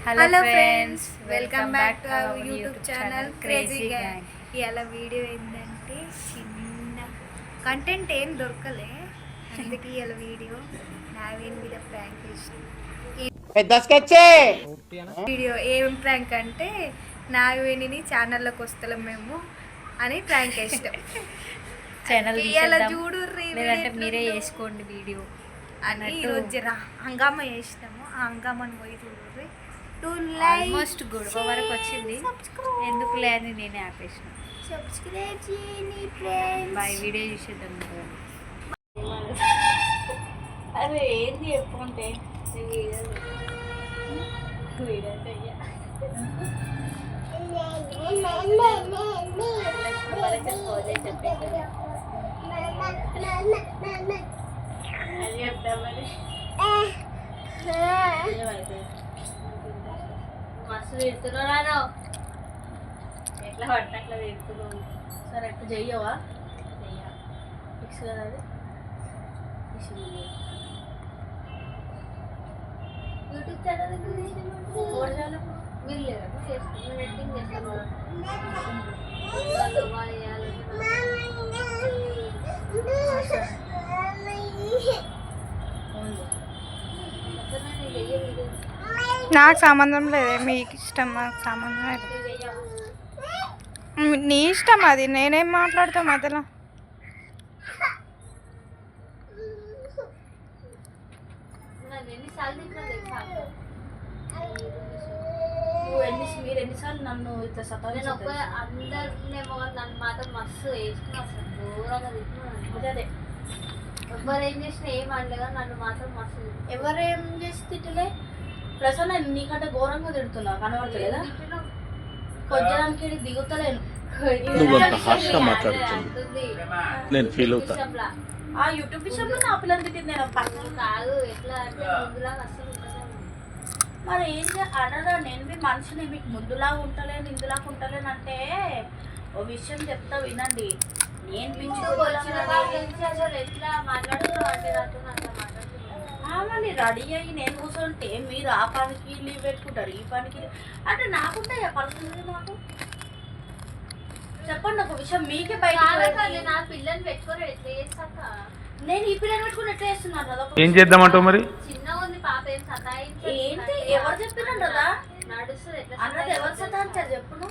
Hello friends, welcome back to our YouTube channel crazy gang. ఇవాళ video ఏంటంటే చిన్న content ఏం దొరకలే, అందుకే ఇవాళ వీడియో నావేన్ మీద ప్రాంక్ వీడియో ఏం ప్రాంక్ అంటే నాగవేణిని ఛానల్లోకి వస్తలేం మేము అని ప్రాంక్ వేసినాం. ఛానల్ ఇలా చూడు లేదంటే మీరే చేసుకోండి వీడియో అని ఈరోజు జర హంగామా చేసినాము. ఆ హంగామాని పోయి చూడు. ఆల్మోస్ట్ గొడవ వరకు వచ్చింది, ఎందుకు లేని నేనే ఆపేసిన. బాయ్, వీడియో చూసేద్దాం. అరే ఏంది చెప్పుకుంటే మస్తు తిడుతున్నాను, ఎట్లా పడితే అట్లా తిడుతున్నావు. సరే అట్లా చెయ్యవా? చెయ్యా ఫిక్స్ కదా, అది యూట్యూబ్ ఛానల్ మీరు లేదా చేస్తాను, ఎడిటింగ్ చేస్తాను. నాకు సంబంధం లేదే, మీకు ఇష్టం, నాకు సంబంధం లేదు. నీ ఇష్టం, అది నేనేం మాట్లాడతా మధ్యలో. మీరు ఎన్నిసార్లు నన్ను ఇట్లా సతాను అందరినేమో నన్ను మాత్రం మస్తు వేసుకున్నా, అసలు దూరంగా తిట్టుకున్నాను. అదే ఎవరు ఏం చేసినా ఏం అనలేదా, నన్ను మాత్రం మస్తు. ఎవరేం చేసి తిట్టలే ప్రసన్న, నీకంటే ఘోరంగా తిడుతున్నా, కనబడతలేదా? కొద్దిడానికి దిగుతలేను. నేను ఫీల్ అవుతా. ఆ యూట్యూబ్ విషయంలో నా పిల్లలు తిట్టింది, నేను పర్సనల్ కాదు. ఎట్లా అంటే ముందులాగా అసలు మరి ఏం అనరా, నేను మీ మనిషిని, మీకు ముందులాగా ఉంటలేను ఇందులాగా ఉంటలేను అంటే ఓ విషయం చెప్తా వినండి. నేను ఎట్లా మాట్లాడుతున్నావు అంటే ఆమెని రెడీ అయ్యి నేను కూర్చుంటే మీరు ఆ పనికి లీవ్ పెట్టుకుంటారు, ఈ పనికి అంటే నాకుంటాయా పలుకుతుంది. నాకు చెప్పండి ఒక విషయం, మీకే బయట నా పిల్లని పెట్టుకొని ఎట్లా చేస్తాక నేను ఈ పిల్లని పెట్టుకుని ఎట్లా చేస్తున్నాను కదా. ఏం చేద్దామంటావు మరి? చిన్నగా ఉంది పాప, ఏం సతాయించి ఏంటి ఎవరు చెప్పినారు కదా నడుస్తుంది ఎట్లా అన్నది, ఎవరు సతాయించారు చెప్పును.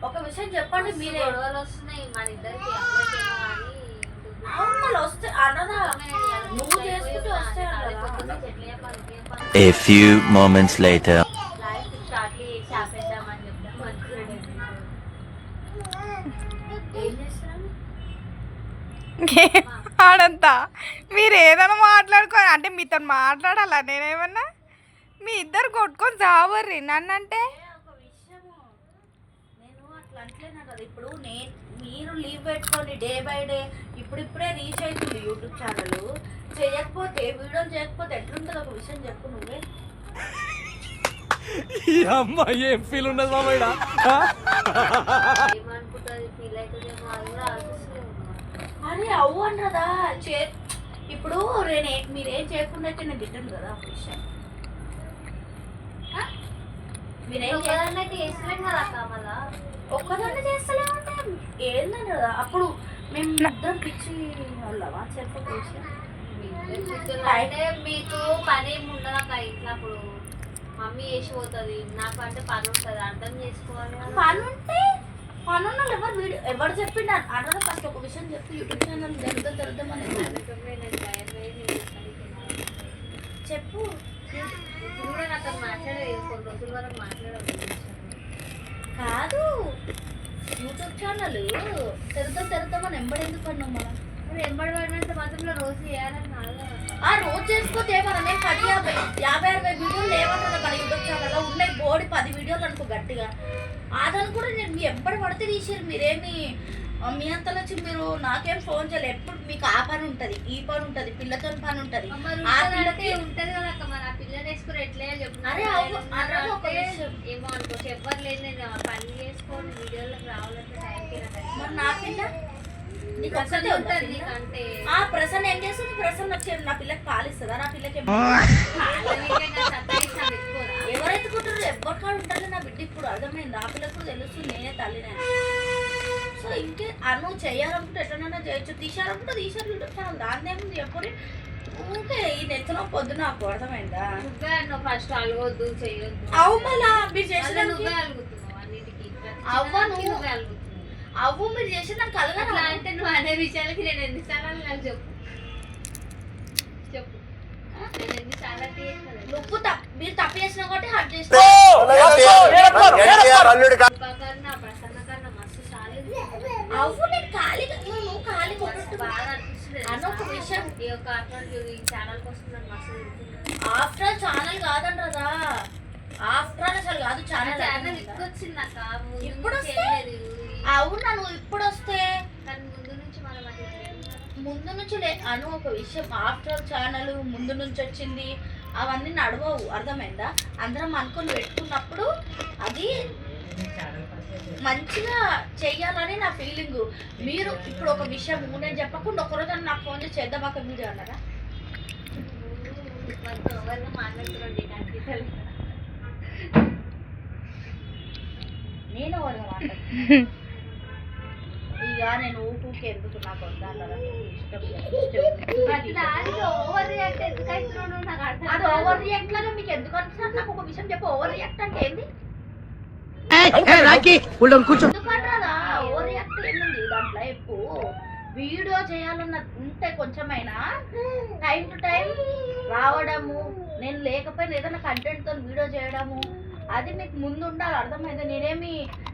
ఒక విషయం చెప్పండి, మీరే గొడవలు వస్తున్నాయి మన ఇద్దరికి వస్తే అన్నదా, నువ్వు చేసుకుంటే వస్తే. A few moments later. Life start చేసి ఆపేద్దామని చెప్తాం. ఏం చేస్తున్నాను ఆడంతా మీరు ఏదైనా మాట్లాడుకోని అంటే మీతో మాట్లాడాలా, నేనేమన్నా మీ ఇద్దరు కొట్టుకొని చావర్రి నన్ను అంటే. ఒక విషయము, నేను అట్లా అంటలేనా కదా. ఇప్పుడు మీరు లీవ్ పెట్టుకోండి డే బై డే, ఇప్పుడిప్పుడే రీచ్ అవుతుంది యూట్యూబ్ ఛానల్. చేయకపోతే వీడియోలు చేయకపోతే ఎట్లుంటుంది ఒక విషయం చెప్పు నువ్వే. అమ్మాయి ఏం ఫీల్ ఉండదు మామయ్య, ఏమనుకుంటుంది, ఫీల్ అవుతుందేమో అది కూడా ఆలోచిస్తలేదు. అరే అవ్వు అన్నదా ఇప్పుడు మీరేం చేయకుండా అయితే నేను తిట్టాను కదా ఒక విషయం. మీరేం చేయాలన్నైతే చేస్తలేం కదా అక్క, మళ్ళా ఒక్కదాన్ని చేస్తలేమంటే ఏందని కదా. అప్పుడు మేము ఇద్దరం పిచ్చి వాళ్ళవా చెప్పక విషయం అంటే మీకు పని ఏమి ఉండదు అక్క ఇంట్లో. అప్పుడు మమ్మీ వేసి పోతుంది, నాకు అంటే పని ఉంటుంది, అర్థం చేసుకోవాలి. పని ఉంటే పని ఉన్న ఎవరు వీడియో ఎవరు చెప్పిండు అన్నది ఫస్ట్ ఒక విషయం చెప్పి యూట్యూబ్ ఛానల్ జరుగుతామని చెప్పు. కూడా నాతో మాట్లాడేది కొన్ని రోజుల వరకు మాట్లాడదు కాదు. యూట్యూబ్ ఛానల్ తెరుద్దామని ఎంబడెందుకు అన్నాం మనం. ఎంబడి పడినంత మాత్రంలో రోజు చేయాలని కాదు. ఆ రోజు చేసుకోతే ఏమన్నా, నేను 50-60 వీడియోలు ఏమన్నా మన యూట్యూబ్ ఛానల్లో ఉన్నాయి. బోడి 10 వీడియోలు అనుకో గట్టిగా, అదని కూడా నేను మీ ఎంబడి పడితే తీసారు. మీరేమి మీ అంతలో వచ్చి మీరు నాకేం ఫోన్ చేయలేదు. ఎప్పుడు మీకు ఆ పని ఉంటుంది, ఈ పని ఉంటుంది, పిల్లతో పని ఉంటుంది. ఉంటుంది కదా అక్క, మరి ఆ పిల్లని వేసుకుని ఎట్లా చెప్తున్నారు. ఏమో అనుకోవచ్చు, ఎవరు లేదు నేను పని చేసుకొని వీడియోలకు రావాలంటే టైంకి నా పిల్ల నీకు ఒకటే ఉంటుంది. నీకంటే ఆ ప్రసన్న ఏం చేస్తుంది, ప్రసన్న వచ్చి నా పిల్లకి పాలిస్తుందా, నా పిల్లకి అర్థమైంది. ఆ పిల్లకు కూడా తెలుస్తుంది నేనే తల్లినే. సో ఇంకే నువ్వు చేయాలనుకుంటే ఎట్లనైనా చేయొచ్చు, తీసేయాలనుకుంటే తీసారు యూట్యూబ్ ఛానల్, దాన్ని ఏముంది చెప్పని ఊకే ఈ నెత్తలో పొద్దు నాకు అర్థమైందా. నువ్వే అన్నావు ఫస్ట్ అలగొద్దు చేయొద్దు. అవు మళ్ళా మీరు చేసిన నువ్వే అలుగుతున్నావు అన్నిటికీ. అవ్వ నువ్వు నువ్వే అలుగుతున్నావు. అవ్వు మీరు చేసిన నాకు అట్లా కలగా అంటే నువ్వు అనే విషయాలకి నేను ఎన్నిసార్లు నాకు చెప్పు చెప్పు నేను ఎన్నిసార్లు అంటే చేసిన నువ్వు మీరు తప్పు చేసిన కాబట్టి హట్ చేసిన కన్నా ప్రసన్న కన్నా మస్తు సాలేదు. అవ్వు నేను ఖాళీగా నువ్వు ఖాళీ బాగా అనిపిస్తుంది. అన్న ఒక విషయం, ఈ యొక్క అటువంటి ఈ ఛానల్ కోసం నన్ను మస్తు తిడుతున్నాను. ఆఫ్టర్ ఆల్ ఛానల్ కాదంటారా, ఆఫ్టర్ ఆల్ అసలు కాదు ఛానల్ ఛానల్ ఇక్కొచ్చింది అక్క. ఇప్పుడు ఇప్పుడు వస్తే? అవునా నువ్వు ఇప్పుడు వస్తే కానీ ముందు నుంచి మనం అట్లా లేదు. ముందు నుంచి అను ఒక విషయం, ఆఫ్టర్ ఛానల్ ముందు నుంచి వచ్చింది అవన్నీ నడవవు అర్థమైందా. అందరం అనుకొని పెట్టుకున్నప్పుడు అది మంచిగా చెయ్యాలని నా ఫీలింగ్. మీరు ఇప్పుడు ఒక విషయం నేను చెప్పకుండా ఒకరోజు నాకు ఫోన్ చేసి చేద్దాం అక్కడ మీరు అన్నారా? ఎవరిని మాట్లాడుతున్నాడు అనిపించలేదు. నేను ఎవరిగా మాట్లాడు ఇక నేను ఊకే ఎందుకు నాకు వద్దాను ప్రతి దానికి ఓవర్ రియాక్ట్ ఎందుకు అవుతున్నావు నాకు అర్థం అది ఓవర్ రియాక్ట్ లాగా మీకు ఎందుకు అనిపిస్తుంది? నాకు ఒక విషయం చెప్పు, ఓవర్ రియాక్ట్ అంటే ఏంది? ఎందుకంటారా ఓవర్ రియాక్ట్ ఏముంది దాంట్లో? ఎప్పు వీడియో చేయాలన్న ఉంటే కొంచెమైనా టైం టు టైం రావడము, నేను లేకపోయినా ఏదైనా కంటెంట్ తో వీడియో చేయడము, అది మీకు ముందు ఉండాలి అర్థమైంది.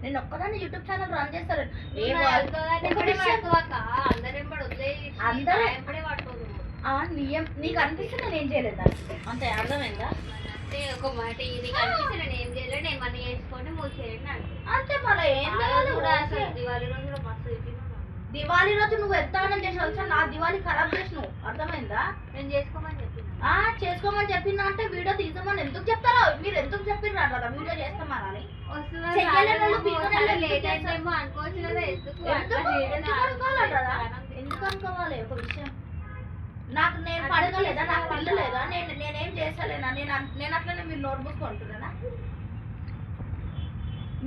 నేను ఒక్కదాన్ని యూట్యూబ్ ఛానల్ రన్ చేస్తాను. నీకు అనిపిస్తుంది నేను ఏం చేయలేదు అంతే అర్థమైందా? అంటే ఒక మాట నీకు అనిపిస్తే నేను ఏం చేయలేదు, నేను మనీ వేసుకొని మూడు చేయండి అంతే. మళ్ళీ ఏం చేయాలి కూడా అసలు దివాళీ రోజులో మస్తు దివాళీ రోజు నువ్వు ఎంతగానం చేసావు, నా దివాళీ ఖరాబ్ చేసినావు అర్థమైందా? నేను చేసుకోమని చెప్పిన చేసుకోమని చెప్పినా అంటే వీడియో తీసామని ఎందుకు చెప్తారా? మీరు ఎందుకు చెప్పిర్రా కదా వీడియో చేస్తామని? లేట్ అయితేమో అనుకోవచ్చు కదా. ఎందుకు అనుకోవాలి ఒక విషయం? నాకు నేను పడగలేదా, నాకు పిల్ల లేదా, నేనేం చేస్తలేనా? నేను అట్లనే మీరు నోట్ బుక్ కొంటున్నానా?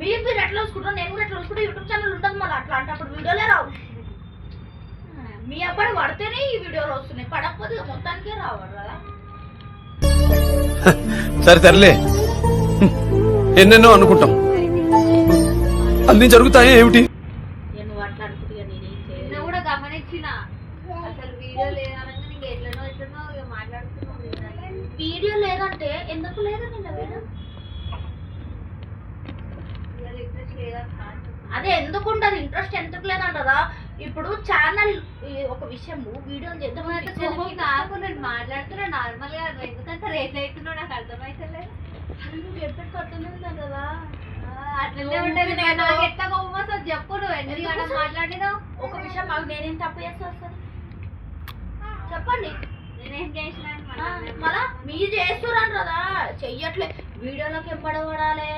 మీరు ఎట్లా చూసుకుంటారు, నేను కూడా ఎట్లా చూసుకుంటా. యూట్యూబ్ ఛానల్ ఉంటుంది మళ్ళీ అట్లా అంటే అప్పుడు వీడియోలే రావు. మీ అబ్బాయి పడితేనే ఈ వీడియోలు వస్తున్నాయి, పడకపోతే మొత్తానికే రావరు కదా. సరే తరలే, ఎన్నెన్నో అనుకుంటాం, అన్ని జరుగుతాయి ఏమిటి? నువ్వు అట్లా అనుకుంటే నేనేం చేయను కూడా గమనించిన అసలు వీడియో లేదనగా నీకు ఎట్లనో ఇక మాట్లాడుతున్నావు. వీడియో లేదంటే ఎందుకు లేదు నిన్న వీడియో? ఇంట్రెస్ట్ లేదంట. అదే ఎందుకు ఉండదు ఇంట్రెస్ట్, ఎందుకు లేదంటదా? ఇప్పుడు ఛానల్ ఒక విషయము వీడియోలు చేద్దాం నాకు నేను మాట్లాడుతున్నా నార్మల్ గా, ఎందుకంటే రేట్ అవుతున్నావు నాకు అర్థమైతలేదు. నువ్వు చెప్పేట్టు అర్థమైందా కదా? అట్లనే ఉంటుంది. నాకు ఎట్లా కోపం వస్తుంది చెప్పు, నువ్వు ఎందుకు మాట్లాడినావు? ఒక విషయం మాకు నేనేం తప్పు చేస్తా వస్తుంది చెప్పండి. నేనేం చేసినాను మళ్ళా మీరు చేస్తున్నారు కదా, చెయ్యట్లే వీడియోలోకి ఎంపడబడాలి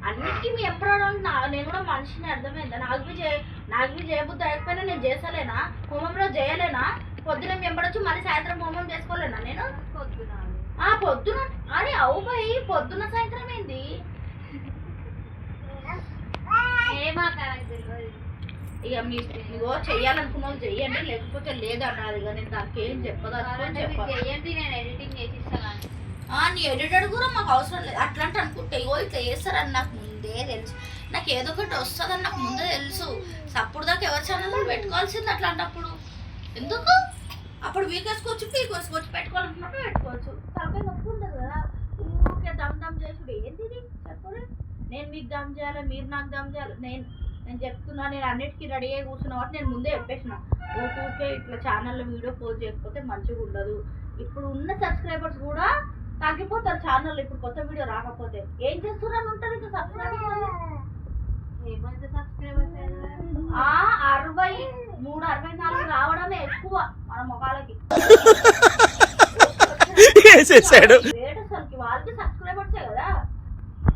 అన్నిటికీ మీ ఎంపడడం. నేను కూడా మనిషిని అర్థమైందా? నాకు చేయబుద్ధి అయిపోయినా నేను చేసలేనా? హోమంలో చేయలేనా? పొద్దున ఎంపడొచ్చు మళ్ళీ సాయంత్రం హోమం చేసుకోలేనా నేను? పొద్దున అరే అవు పోయి పొద్దున సాయంత్రం ఏంది? ఇక మీరు చెయ్యాలనుకున్న వాళ్ళు చెయ్యండి, లేకపోతే లేదన్నారు. ఇక నేను దానికి ఏం చెయ్యండి, నేను ఎడిటింగ్ చేసి ఇస్తాను. నీ ఎడిటర్ కూడా మాకు అవసరం లేదు అట్లాంటి అనుకుంటే. ఇట్లా చేస్తారని నాకు ముందే తెలుసు, నాకు ఏదో ఒకటి వస్తుందని నాకు ముందే తెలుసు. అప్పుడు దాకా ఎవరి ఛానల్ పెట్టుకోవాల్సింది అట్లాంటప్పుడు. ఎందుకు అప్పుడు వీకేసుకోవచ్చు పీకేసుకోవచ్చు, పెట్టుకోవాలనుకున్నప్పుడు పెట్టుకోవచ్చు. తలపై నొప్పి ఉండదు కదా. ఊరికే దమ్ చేసుడు ఏంది ఇది చెప్పరు? నేను మీకు దమ్ చేయాలి, మీరు నాకు దమ్ చేయాలి. నేను చెప్తున్నా, నేను అన్నిటికీ రెడీ అయ్యి కూర్చున్నా కాబట్టి నేను ముందే చెప్పేసిన. ఊరికే ఇట్లా ఛానల్లో వీడియో పోస్ట్ చేయకపోతే మంచిగా ఉండదు. ఇప్పుడు ఉన్న సబ్స్క్రైబర్స్ కూడా తగ్గిపోతారు ఛానల్. ఇప్పుడు కొత్త వీడియో రాకపోతే ఏం చేస్తున్నారని ఉంటారు ఇంకా సబ్స్క్రైబర్స్. 63-64 రావడమే ఎక్కువ మన మొఖాలకి. అసలుకి వాళ్ళకి సబ్స్క్రైబర్సే కదా.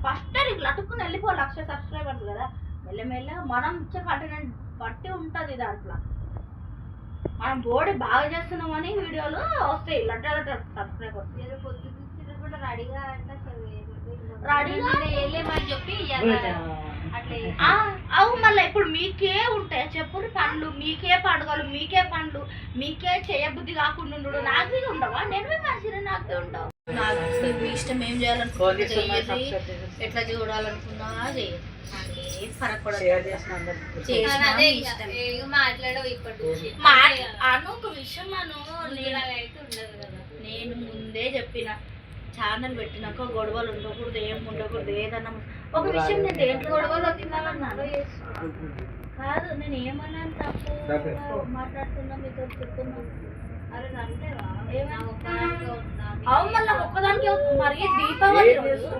ఫస్ట్ నీకు లటుక్కుని వెళ్ళిపో 1,00,000 సబ్స్క్రైబర్స్ కదా. మెల్లమెల్లగా మనం ఇచ్చే కంటెంట్ బట్టి ఉంటుంది. దాంట్లో మనం బోడీ బాగా చేస్తున్నామని వీడియోలు వస్తాయి లట్ట సబ్స్క్రైబర్స్. పొద్దున్న కూడా రెడీగా అంటే రెడీగా వెళ్ళేమని చెప్పి ఇయ్యాల అట్లా అవు మళ్ళీ ఇప్పుడు మీకే ఉంటాయి చెప్పురు పనులు, మీకే పండుగలు, మీకే పనులు, మీకే చేయబుద్ధి కాకుండా ఉండడు. నాకు ఇది ఉండవా? నేను మనిషిని, నాకే ఉండవు. నాకు మీ ఇష్టం ఏం చేయాలనుకున్నా చెయ్యండి, ఎట్లా చూడాలనుకున్నా చేయండి, నాకేం ఫరక్ పడదు. మాట్లాడవు ఇప్పటి నుంచి అను ఒక విషయం నేను ముందే చెప్పిన, ఛానల్ పెట్టినాక గొడవలు ఉండకూడదు, ఏం ఉండకూడదు, ఏదన్నా ఒక విషయం నేను దేంట్లో గొడవలు వచ్చిందన్నాను కాదు, నేను ఏమన్నాను తప్పు మాట్లాడుతున్నా మీతో చెప్తున్నా. అవు మళ్ళీ ఒక్కదానికి మరి దీపావళి రోజు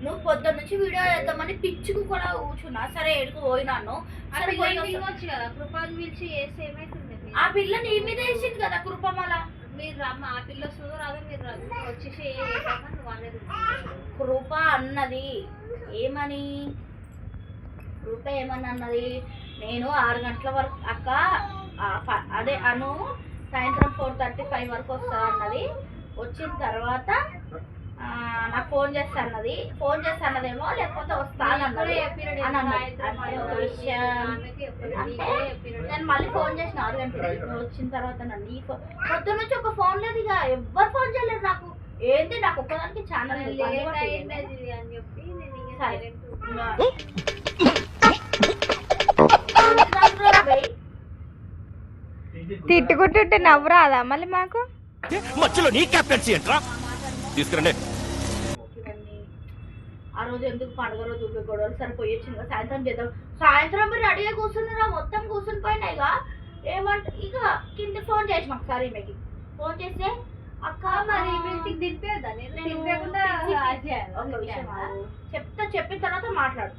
నువ్వు పొద్దున్న నుంచి వీడియో చేద్దామని పిచ్చుకు కూడా కూర్చున్నా. సరే ఎడుకు పోయినాను, సరే వచ్చు కదా కృపను పిలిచి వేస్తే ఏమైతుంది? ఆ పిల్ల నీ మీద వేసింది కదా కృపమల. మీరు రమ్మ, ఆ పిల్ల వస్తుందో రాదో మీరు వచ్చేసి నువ్వు అనేది కృప అన్నది ఏమని, కృప ఏమని అన్నది, నేను 6 గంటల వరకు అక్క అదే అను సాయంత్రం 4:35 వరకు వస్తా అన్నది. వచ్చిన తర్వాత నాకు ఫోన్ చేస్తా అన్నది, ఫోన్ చేస్తా అన్నదేమో లేకపోతే వస్తానన్నది అని అన్నది. ఒక విషయం అంటే నేను మళ్ళీ ఫోన్ చేసిన 6 గంటలకి వచ్చిన తర్వాత నన్ను పొద్దు నుంచి ఒక ఫోన్ లేదు, ఇక ఎవ్వరు ఫోన్ చేయలేదు నాకు. ఏంటి నాకు ఒక్కదానికి ఛానల్ అని చెప్పి తిట్టుకుంటుంటే నవ్వు రాదా మళ్ళీ మాకు? మధ్యలో నీ కెప్టెన్సీ ఏంట్రా? తీసుకురండి. ఆ రోజు ఎందుకు పండుగ రోజు గొడవలు సరిపోయి వచ్చింది, సాయంత్రం చేద్దాం. సాయంత్రం మీరు అడిగే కూర్చున్నారా, మొత్తం కూర్చుని పోయినాయి. ఇక ఏమంటే ఇక కింద ఫోన్ చేసిన ఒకసారి ఈమెకి ఫోన్ చేస్తే అక్క మరి దింపేదా చెప్తా, చెప్పిన తర్వాత మాట్లాడు.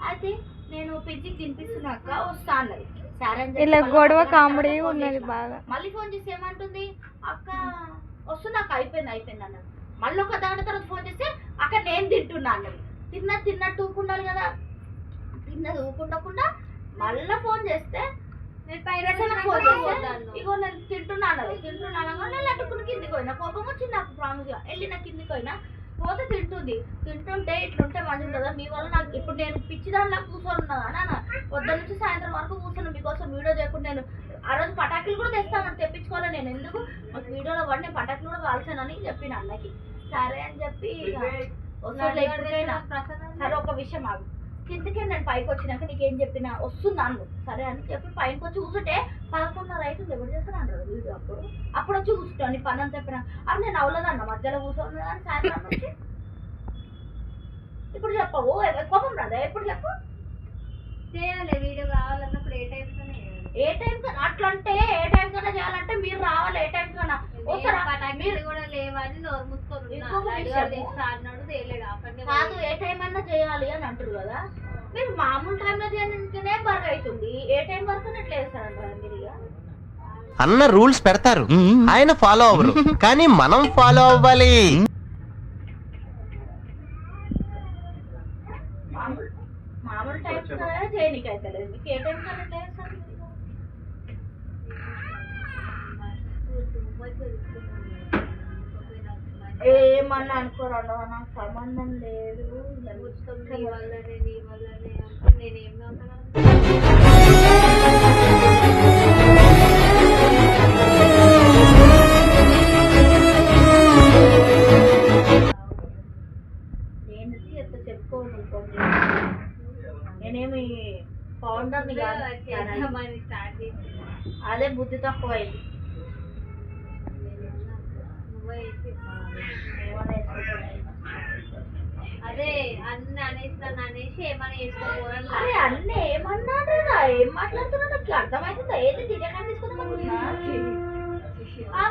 అయితే నేను పిచ్చికి తినిపిస్తున్నా అక్క వస్తా అన్నది. సరే అని ఇలా గొడవ కామెడీ ఉన్నది బాగా. మళ్ళీ ఫోన్ చేసి ఏమంటుంది, అక్క వస్తున్నా అక్క, అయిపోయింది అన్నది. మళ్ళీ ఒక దాని తర్వాత ఫోన్ చేస్తే అక్క నేను తింటున్నా అన్నది. తిన్నట్టు ఊకుండాలి కదా, తిన్నది ఊకుండకుండా మళ్ళీ ఫోన్ చేస్తే ఇగో నేను తింటున్నా అన్నది. తింటున్నాను నేను అట్టుకుని కిందికి పోయినా, కోపం వచ్చింది నాకు. ప్రామిస్గా వెళ్ళి నా కిందికి పోయినా, పోతే తింటుంటే ఇట్లుంటే మంచి ఉంటుందా మీ వల్ల? నాకు ఇప్పుడు నేను పిచ్చి దానిలా కూర్చొని ఉన్నా నాన్న, పొద్దున్న నుంచి సాయంత్రం వరకు కూర్చొని మీకోసం వీడియో చేయకుండా. నేను ఆ రోజు పటాకులు కూడా తెస్తానని తెప్పించుకోవాలి. నేను ఎందుకు మాకు వీడియోలో పడి నేను పటాకులు కూడా కాల్చానని చెప్పిన అన్నకి. సరే అని చెప్పి వస్తుంది ఎప్పటికైనా. సరే ఒక విషయం ఆగు, కిందకే నేను పైకి వచ్చినాక నీకేం చెప్పినా వస్తున్నాను సరే అని చెప్పి పైకి వచ్చి కూర్చుంటే 11:30 అవుతుంది. ఎవరు చేస్తాను అంటారు వీడియో. అప్పుడు వచ్చి కూర్చుంటాను నీ పని అని చెప్పినా. అది నేను అవ్వలేదన్న మధ్యలో కూర్చోను కానీ సాయంత్రం నుంచి. ఇప్పుడు చెప్పవు కోపం రాదా? ఎప్పుడు చెప్పు చేయాలి వీడియో కావాలన్నప్పుడు ఏ టైం కన్నా అట్లా అంటే ఏ టైం కన్నా చేయాలంటే మీరు రావాలి. ఏ టైం కన్నా మీరు కూడా లేవని నోరు మూసుకొని అన్నాడు తేలేడు అక్కడనే కాదు, ఏ టైం అన్నా చేయాలి అని అంటారు కదా. మీరు మామూలు టైంలో చేయడానికినే బర్గ్ అవుతుంది, ఏ టైం వరకు ఎట్లా చేస్తారంటారు మీరు? ఇక అన్న రూల్స్ పెడతారు, ఆయన ఫాలో అవ్వరు, కానీ మనం ఫాలో అవ్వాలి. మామూలు టైం చేయడానికి అయితే లేదు, మీకు ఏ టైం కన్నా ఎట్లా చేస్తారు? ఏమన్నా అనుకోరండి, నాకు సంబంధం లేదు. నీ వల్లనే నేనేం ఏంటి ఎంత చెప్పుకోండి, నేనేమి ఫౌండర్ని కాదు. స్టార్ట్ చేసి అదే బుద్ధి తక్కువ అయింది. అదే అన్ని అనేసి ఏమన్నా చేసుకోవాలి. అరే అన్నీ ఏమన్నాడు, ఏం మాట్లాడుతున్నా నాకు అర్థమవుతుందా? ఏది తిరగడం తీసుకుందామనుకున్నా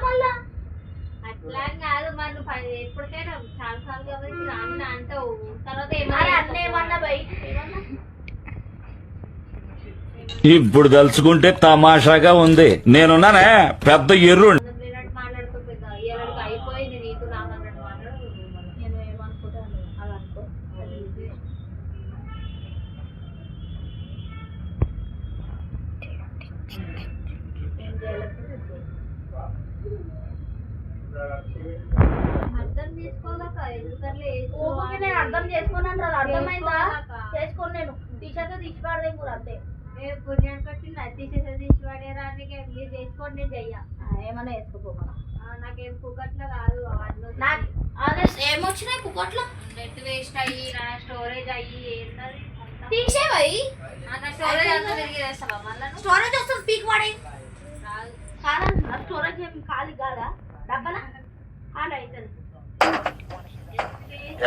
మళ్ళా అట్లా కాదు. మరి నువ్వు ఎప్పటికైనా చాలా సార్లు కాబట్టి రాను అంటావు. తర్వాత అన్నీ ఏమన్నా బయట ఏమన్నా ఇప్పుడు తలుచుకుంటే తమాషాగా ఉంది. నేనున్నానే పెద్ద ఎర్రుండి. మాట్లాడుతూ పెద్ద అయిపోయింది నీకు నాకు అన్నట్టు మాట్లాడు. నేను ఏమనుకుంటాను అది అనుకో. ఏం చేయాలి అర్థం చేసుకోలేక ఊరికే నేను అర్థం చేసుకున్నాను రా, అర్థమైందా? చేసుకోను నేను టీషర్ట్ తీసి పాడదే కూడా అంతే. పుణ్యానికి వచ్చింది అది తీసి పడేరా మీరు చేసుకోండి నేను చెయ్య ఏమన్నా వేసుకోపోమా నాకేం కుక్కట్లో కాదు అవన్నీ నాకు అదే ఏమొచ్చినాయి కుక్కట్లో నెట్ వేస్ట్ అయ్యి నా స్టోరేజ్ అయ్యి ఏంటది తీసేవయి నా స్టోరేజ్ అంతా తిరిగి వేస్తావా మళ్ళీ స్టోరేజ్ వస్తుంది పీక్ వాడే రాదు కాదా స్టోరేజ్ ఏం ఖాళీ కాదా డబ్బనా ఖాళీ అవుతుంది.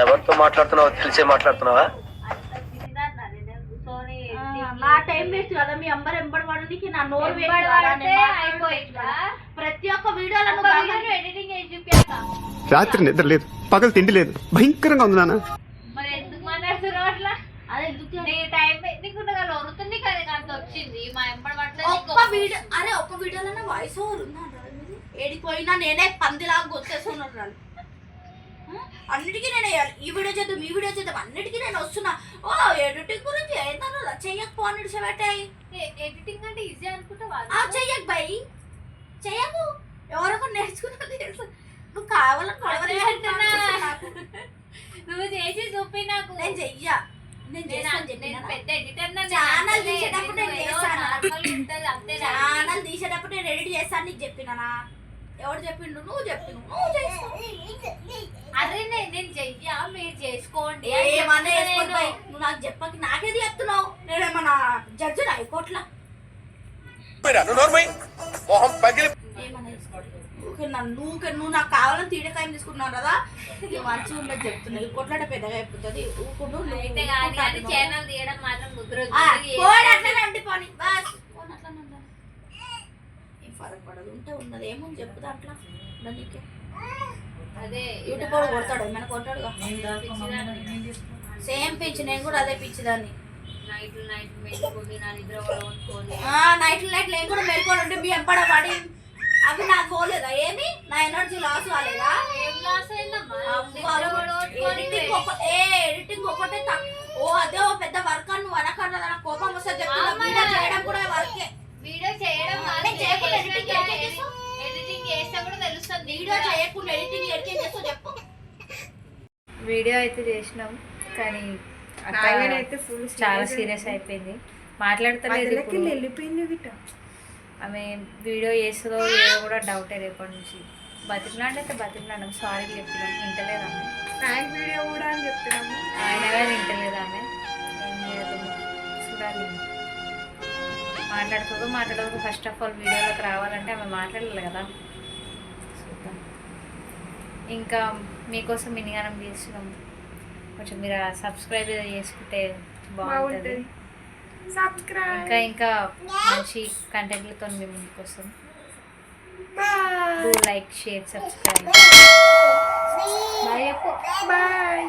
ఎవరితో మాట్లాడుతున్నావో తెలిసే మాట్లాడుతున్నావా? నా టైం వేస్ట్ కదా మీ అందరు ఎంబడి పడడానికి నా నోరు వేస్ట్ కదా, నేను మాట్లాడలేదు. ప్రతి ఒక్క వీడియోలో ఎడిటింగ్ చేసి చూపించాక రాత్రి నిద్ర లేదు, పగలు తిండి లేదు, భయంకరంగా ఉంది నాన్న. మరి ఎందుకు మాట్లాడుతున్నావు అట్లా? అదే ఎందుకు నీ టైం నీకుండగా వరుతుంది కదా అంత వచ్చింది మా ఎంపడి ఒక్క వీడియో అరే ఒక్క వీడియోలో వాయిస్ ఓవర్ ఉందా ఏడిపోయినా నేనే పందిలాగా గుర్తేస్తున్నాను. అన్నిటికీ నేను ఈ వీడియో చేద్దాం ఈ వీడియో చేద్దాం అన్నిటికీ నేను వస్తున్నా. ఓ ఎడిటింగ్ గురించి ఏదన్నా చెయ్యకు అని విడిచిపెట్టాయి. ఎడిటింగ్ అంటే ఈజీ అనుకుంటావా? చెయ్యకు బై చెయ్యకు ఎవరొక నేర్చుకున్నా తెలుసు. నువ్వు కావాలని నువ్వు చేసి చూపి నాకు. నేను చెయ్యా నేను పెద్ద ఎడిటర్ ఛానల్ తీసేటప్పుడు నేను చేస్తాను. అంతే ఛానల్ తీసేటప్పుడు నేను ఎడిట్ చేస్తాను నీకు చెప్పినా. ఎవరు చెప్పిండు? నువ్వు చెప్పిండు. నువ్వు చేస్తావు. అరే నేను చెయ్యా మీరు చేసుకోండి ఏమన్నా చేసుకోండి బై. నువ్వు నాకు చెప్పకి నాకేది చెప్తున్నావు? నేనేమన్నా జడ్జి హైకోర్టులా ఏమన్నా చేసుకోండి. నువ్వు నాకు కావాలని తీడకాయం తీసుకుంటున్నావు కదా, మంచిగా ఉండదు చెప్తున్నా. ఈ కొట్లాట పెద్దగా అయిపోతుంది. ఛానల్ తీయడం మాత్రం కుదరదు. అట్లనే అంటిపోని బస్ ఏం ఫరక్ పడదు. ఉంటే ఉన్నది ఏముంది చెప్పు దాంట్లో నీకే. అదే యూట్యూబ్ కూడా కొడతాడు ఏమైనా కొట్టాడుగా. సేమ్ పిచ్చి నేను కూడా అదే పిచ్చిదాన్ని. నైట్ మెలుకొని నా నిద్ర కొట్టుకొని నైట్ నేను కూడా మెలుకొని ఉంటే మీ ఎంపడ పడి అవి నాకు పోలేదా? ఏమి నా ఎనర్జీ లాస్ కాలేదా? ఏం లాస్ అయిందమ్మా? ఎడిటింగ్ ఒకటే ఓ అదే ఓ పెద్ద వర్క్ అని నువ్వు అనకన్నా నాకు కోపం వస్తే చెప్తున్నా. చేయడం కూడా వర్కే. వీడియో చేయడం ఎడిటింగ్ చేస్తే కూడా తెలుస్తుంది. వీడియో చేయకుండా ఎడిటింగ్ ఎడిటింగ్ చేస్తూ చెప్పు. వీడియో అయితే చేసినాం కానీ అయితే ఫుల్ చాలా సీరియస్ అయిపోయింది. మాట్లాడతలేదు ఇప్పుడు. వెళ్ళిపోయింది గిట్ట. ఆమె వీడియో చేస్తుందో ఏదో కూడా డౌటే రేపటి నుంచి. బతికినాడైతే బతికినాం, సారీ చెప్పినాం, వింటలేదు ఆమె. ప్రాంక్ వీడియో కూడా అని చెప్తున్నాము. ఆయన కానీ వింటలేదు ఆమె. ఏం చేయదు చూడాలి. మాట్లాడదు ఫస్ట్ ఆఫ్ ఆల్ వీడియోలోకి రావాలంటే ఆమె మాట్లాడాలి కదా. చూద్దాం. ఇంకా మీకోసం మినిగానం చేస్తున్నాం. కొంచెం మీరు సబ్స్క్రైబ్ చేసుకుంటే బాగుంటుంది. సబ్స్క్రైబ్ ఇంకా మంచి కంటెంట్లతో మేము మీకోసం. Do like share subscribe. Bye.